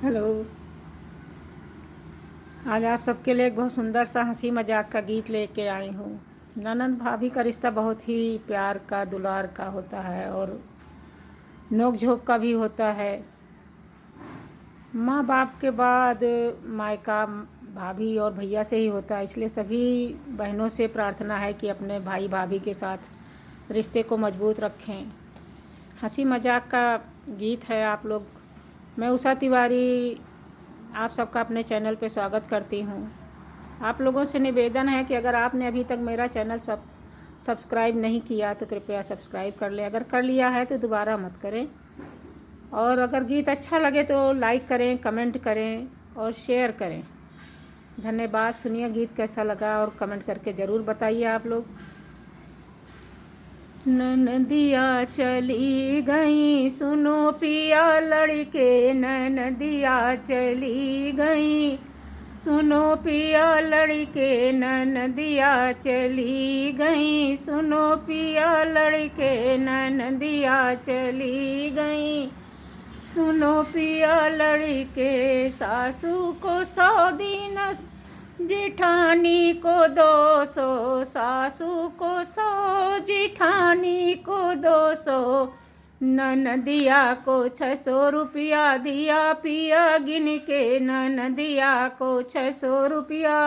Hello. आज आप सबके लिए एक बहुत सुंदर सा हंसी मजाक का गीत लेके आई हूँ। ननंद भाभी का रिश्ता बहुत ही प्यार का, दुलार का होता है और नोक झोंक का भी होता है। माँ बाप के बाद मायका भाभी और भैया से ही होता है, इसलिए सभी बहनों से प्रार्थना है कि अपने भाई भाभी के साथ रिश्ते को मजबूत रखें। हंसी मजाक का गीत है। मैं उषा तिवारी आप सबका अपने चैनल पे स्वागत करती हूँ। आप लोगों से निवेदन है कि अगर आपने अभी तक मेरा चैनल सब्सक्राइब नहीं किया तो कृपया सब्सक्राइब कर लें। अगर कर लिया है तो दोबारा मत करें, और अगर गीत अच्छा लगे तो लाइक करें, कमेंट करें और शेयर करें। धन्यवाद। सुनिए गीत कैसा लगा और कमेंट करके ज़रूर बताइए आप लोग। ननदिया चली गई सुनो पिया लड़के, ननदिया चली गई सुनो पिया लड़के, ननदिया चली गई सुनो पिया लड़के, ननदिया चली गई सुनो पिया लड़के। सासू को 100 दिन जेठानी को 200, सासू को 100 जेठानी को 200, ननदिया को 600 रुपया दिया पिया गिन के, ननदिया को 600 रुपया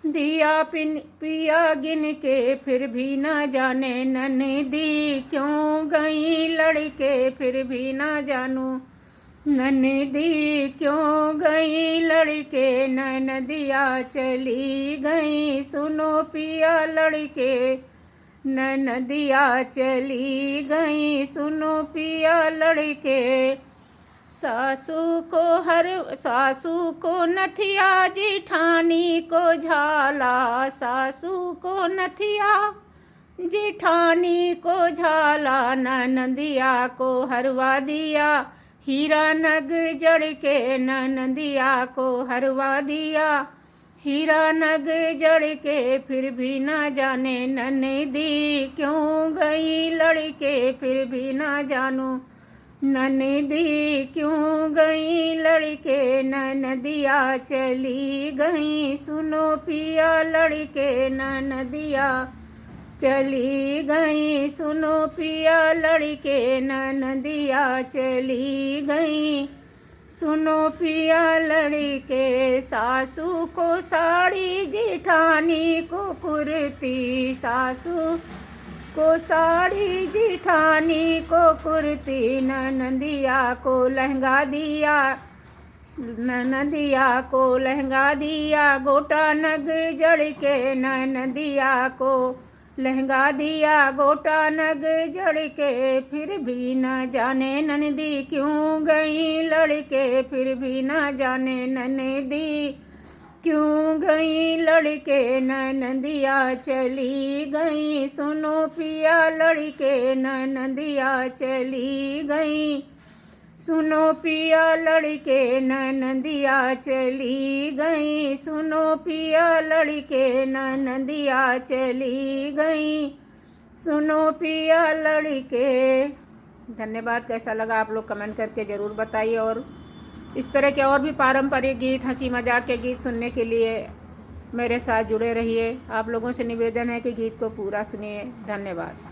दिया पिया गिन के। फिर भी न जाने ननदी क्यों गई लड़के, फिर भी न जानू ननदी क्यों गई लड़के, ननदिया चली गई सुनो पिया लड़के, ननदिया चली गई सुनो पिया लड़के। सासू को नथिया जेठानी को झाला, सासू को नथिया जेठानी को झाला, ननदिया को हरवा दिया हीरा नग जड़ के, ननदिया को हरवा दिया हीरा नग जड़ के। फिर भी न जाने ननदी क्यों गई लड़के, फिर भी न जानू ननदी क्यों गई लड़के, ननदिया चली गई सुनो पिया लड़के, ननदिया चली गई सुनो पिया लड़के, ननदिया चली गई सुनो पिया लड़के। सासू को साड़ी जेठानी को कुर्ती, सासू को साड़ी जेठानी को कुर्ती, ननदिया को लहंगा दिया, ननदिया को लहंगा दिया गोटा नग जड़ के, ननदिया को लहंगा दिया गोटा नग जड़ के। फिर भी न जाने ननदी क्यों गई लड़के, फिर भी न जाने ननदी क्यों गई लड़के, ननदिया चली गई सुनो पिया लड़के, ननदिया चली गई सुनो पिया लड़के, ननदिया चली गई सुनो पिया लड़के, ननदिया चली गई सुनो पिया लड़के। धन्यवाद। कैसा लगा आप लोग कमेंट करके ज़रूर बताइए, और इस तरह के और भी पारंपरिक गीत, हंसी मजाक के गीत सुनने के लिए मेरे साथ जुड़े रहिए। आप लोगों से निवेदन है कि गीत को पूरा सुनिए। धन्यवाद।